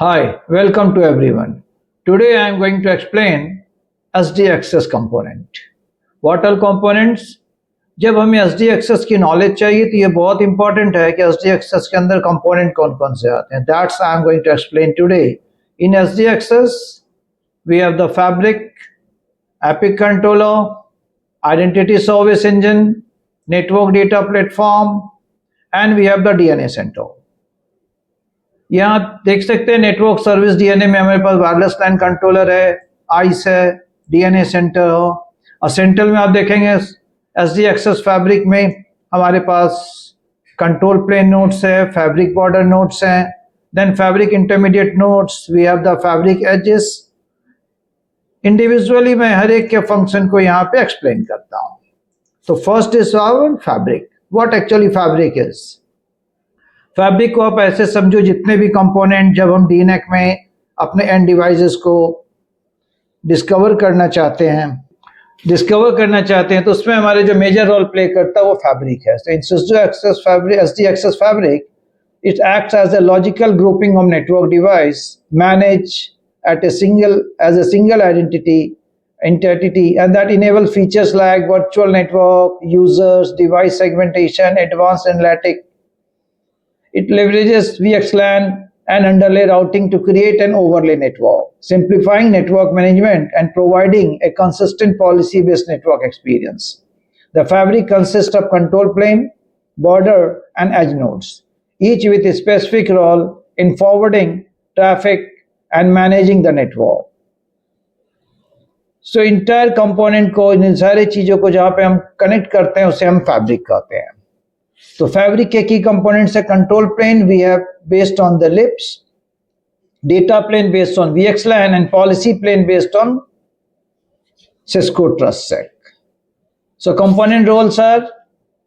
Hi, welcome to everyone. Today I am going to explain SD access component. What are components? जब हमें SD access की knowledge चाहिए तो ये बहुत इंपॉर्टेंट है कि SD access के अंदर कंपोनेंट कौन कौन से आते हैं. That's I am going to explain today. In SD access, we have the fabric, API controller, identity service engine, network data platform, and we have the DNA center. यहाँ देख सकते हैं नेटवर्क सर्विस डीएनए में हमारे पास wireless line controller है, ice है, DNA centre हो, और सेंट्रल में आप देखेंगे एसडी एक्सेस फैब्रिक में हमारे पास कंट्रोल प्लेन नोड्स है, फैब्रिक बॉर्डर नोड्स हैं, then fabric intermediate nodes, we have the fabric edges. Individually मैं हर एक के फंक्शन को यहाँ पे एक्सप्लेन करता हूँ. तो first is our fabric. What actually fabric is? Fabric को आप ऐसे समझो जितने भी कंपोनेंट जब हम डीनेक में अपने एंड डिवाइसेस को डिस्कवर करना चाहते हैं तो उसमें हमारे जो मेजर रोल प्ले करता है वो फैब्रिक है. So in Cisco access fabric, SD access fabric, it acts as a logical grouping of network device manage at as a single entity and that enable features like virtual network, users, device segmentation, advanced analytics. It leverages VXLAN and underlay routing to create an overlay network, simplifying network management and providing a consistent policy-based network experience. The fabric consists of control plane, border, and edge nodes, each with a specific role in forwarding traffic and managing the network. So entire component को, इन सारी चीजों को जहाँ पे हम connect करते हैं उसे हम फैब्रिक कहते हैं. तो फैब्रिक के की कंपोनेंट्स है control plane, we have based on the लिप्स, data plane based on VXLAN and policy plane based on Cisco TrustSec. So component roles are,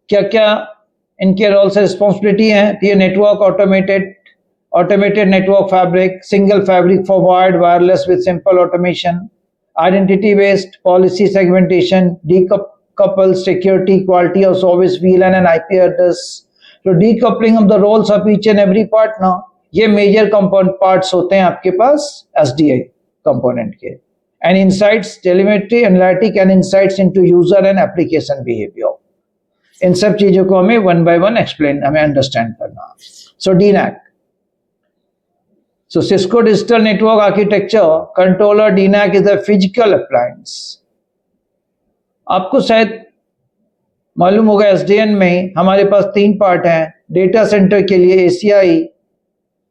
क्या क्या इनके रोल्स रिस्पॉन्सिबिलिटी हैं. ये network automated network fabric, single fabric for wired wireless with simple automation, identity based policy segmentation, decouple security, quality of service, VLAN and IP address. So decoupling of the roles of each and every part now, ये major component parts होते हैं आपके पास SDA component के. And insights, telemetry, analytic and insights into user and application behavior. इन सब चीजों को हमें one by one explain, हमें understand करना. So DNAC. So Cisco Digital Network Architecture Controller DNAC is a physical appliance. आपको शायद मालूम होगा एसडीएन में हमारे पास 3 पार्ट हैं. डेटा सेंटर के लिए एसीआई,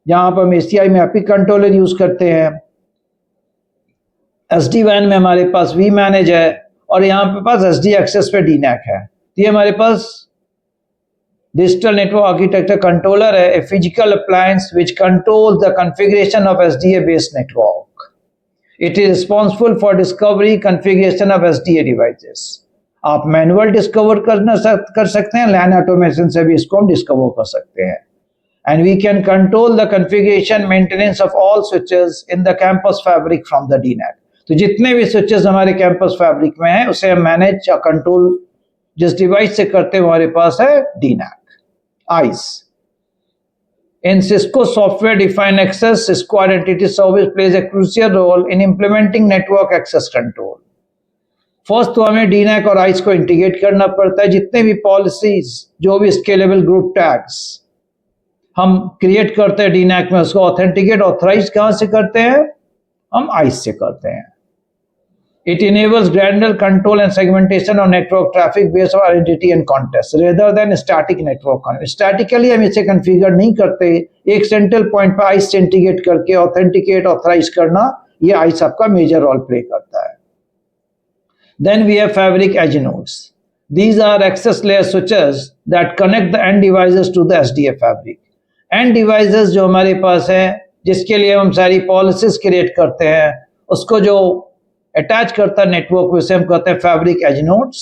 जहां पर हम एसीआई में एपिक कंट्रोलर यूज करते हैं. एसडी वैन में हमारे पास वी मैनेज है, और यहाँ पे पास एसडी एक्सेस पे डीनैक है. ये हमारे पास डिजिटल नेटवर्क आर्किटेक्चर कंट्रोलर है, a physical appliance which controls the configuration of SDA based network. It is responsible for discovery configuration of SDA devices. आप मैनुअल डिस्कवर कर सकते हैं, लैन ऑटोमेशन से भी इसको हम डिस्कवर कर सकते हैं. And we can control the configuration maintenance of all switches in the campus fabric from the DNAC. तो जितने भी स्विचेस हमारे कैंपस फैब्रिक में हैं उसे हम मैनेज या कंट्रोल जिस डिवाइस से करते हैं हमारे पास है डीनैक, ice. In Cisco software-defined access, Cisco Identity Service plays a crucial role in implementing network access control. First तो हमें DNAC और ICE को इंटीग्रेट करना पड़ता है. जितने भी पॉलिसीज, जो भी स्केलेबल ग्रुप टैग्स हम क्रिएट करते हैं DNAC में, उसको ऑथेंटिकेट ऑथराइज कहाँ से करते हैं? हम ICE से करते हैं. It enables granular control and segmentation of network traffic based on identity and context rather than static network. Statically हम इसे कॉन्फ़िगर नहीं करते. एक सेंट्रल पॉइंट पर आइस से इंटीग्रेट करके ऑथेंटिकेट ऑथराइज करना, ये आइस आपका मेजर रोल प्ले करता है. Then we have fabric edge nodes. These are access layer switches that connect the end devices to the SDA fabric. End devices जो हमारे पास है, जिसके लिए हम सारी पॉलिसीज क्रिएट करते हैं, उसको जो अटैच करता नेटवर्क में से हम कहते हैं fabric edge nodes.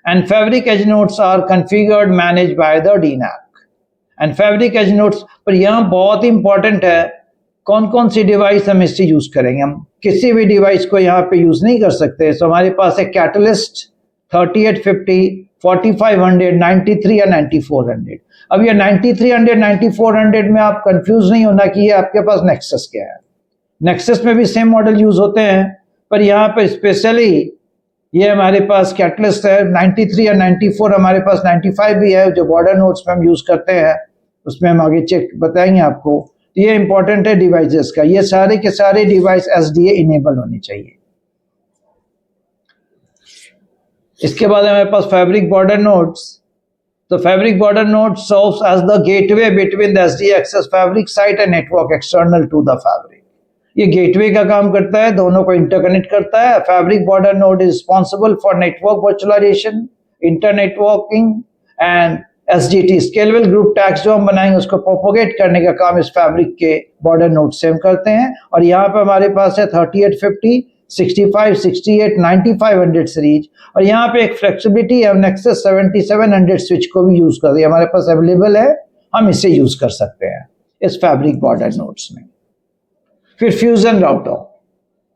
And fabric edge nodes are configured manage by the DNAC. And fabric edge nodes पर यहाँ बहुत इंपॉर्टेंट है कौन कौन सी डिवाइस हम इससे यूज करेंगे. हम किसी भी डिवाइस को यहाँ पे यूज नहीं कर सकते. सो हमारे पास है कैटलिस्ट 3850 4500, 93 या 9400। अब ये 9300, 9400 में आप कंफ्यूज नहीं होना कि ये आपके पास नेक्सस क्या है। नेक्सस में भी सेम मॉडल यूज होते हैं, पर यहाँ पे स्पेशली ये हमारे पास कैटलिस्ट है 93 या 94, हमारे पास 95 भी है जो बॉर्डर नोट्स में हम यूज करते हैं, उसमें हम आगे चेक बताएंगे आपको। तो ये इंपॉर्टेंट है डिवाइसेस का, ये सारे के सारे डिवाइस SDA इनेबल होने चाहिए। इसके बाद हमारे पास फैब्रिक बॉर्डर नोड्स। तो fabric border node serves as the gateway between the SDA access fabric site and network external to the fabric. ये गेटवे का काम करता है, दोनों को इंटरकनेक्ट करता है। Fabric border node is responsible for network virtualisation, internetworking and SGT scalable group tags जो हम बनाएंगे उसको प्रोपोगेट करने का काम इस फैब्रिक के बॉर्डर नोड से हम करते हैं। और यहाँ पे हमारे पास है 3850, 65, 68, 9500 सीरीज, और यहाँ पे एक फ्लेक्सिबिलिटी है, नेक्सस 7700 स्विच को भी यूज कर दिया, हमारे पास अवेलेबल है, हम इसे यूज कर सकते हैं इस फैब्रिक बॉर्डर नोड्स में। फिर फ्यूजन राउटर।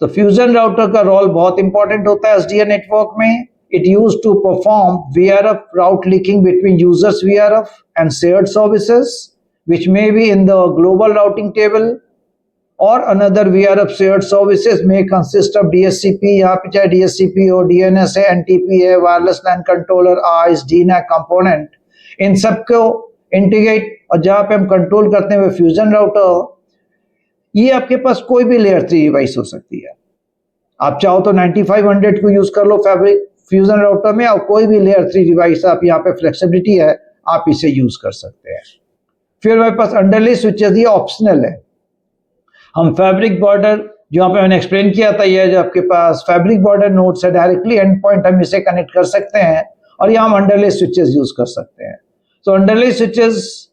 तो फ्यूजन राउटर का रोल बहुत इंपॉर्टेंट होता है SDA नेटवर्क में। It used to perform VRF route linking between users VRF and shared services, which may be in the global routing table, or another VRF shared services may consist of DSCP, यहाँ पे चाहे DSCP हो, DNS है, NTP है, wireless लैन controller, ICE, DNAC component, इन सबको integrate, और जहाँ पे हम कंट्रोल करते हैं वो फ्यूजन राउटर। ये आपके पास कोई भी लेयर 3 डिवाइस हो सकती है, आप चाहो तो 9500 को यूज कर लो फैब्रिक फ्यूजन राउटर में, और कोई भी लेयर 3 डिवाइस आप यहाँ पे फ्लेक्सिबिलिटी है, आप इसे यूज कर सकते हैं। फिर हमारे पास अंडरले स्विचेस, ये ऑप्शनल है। हम फैब्रिक बॉर्डर जो यहाँ पे मैंने एक्सप्लेन किया था, ये जो आपके पास फैब्रिक बॉर्डर नोड से डायरेक्टली एंड पॉइंट हम इसे कनेक्ट कर सकते हैं, और यहाँ हम अंडरले स्विचेस यूज कर सकते हैं। तो अंडरले switches,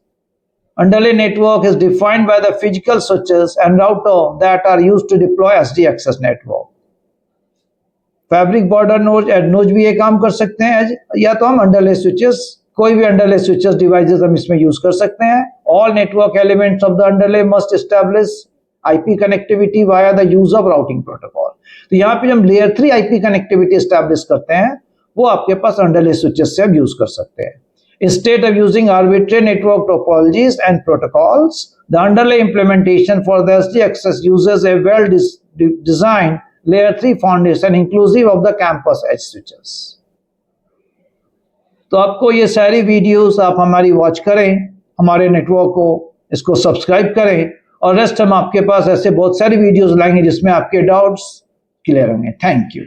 underlay network is defined by the physical switches and router that are used to deploy SD access network. Fabric border node node भी ये काम कर सकते हैं, या तो हम अंडरले स्विचेस, कोई भी अंडरले स्विचेस डिवाइसेस हम इसमें यूज कर सकते हैं। All network elements of the अंडरले must establish IP connectivity via the use of routing protocol. तो यहाँ पे हम लेयर 3 IP कनेक्टिविटी एस्टैब्लिश करते हैं, वो आपके पास अंडरले स्विचेस से हम यूज कर सकते हैं। Instead of using arbitrary network topologies and protocols, the underlay implementation for the SD access uses a well-designed layer 3 foundation inclusive of the campus edge switches. तो आपको ये सारी वीडियोस आप हमारी वॉच करें, हमारे नेटवर्क को इसको सब्सक्राइब करें, और रेस्ट हम आपके पास ऐसे बहुत सारी वीडियोस लाएंगे जिसमें आपके डाउट्स क्लियर होंगे। Thank you.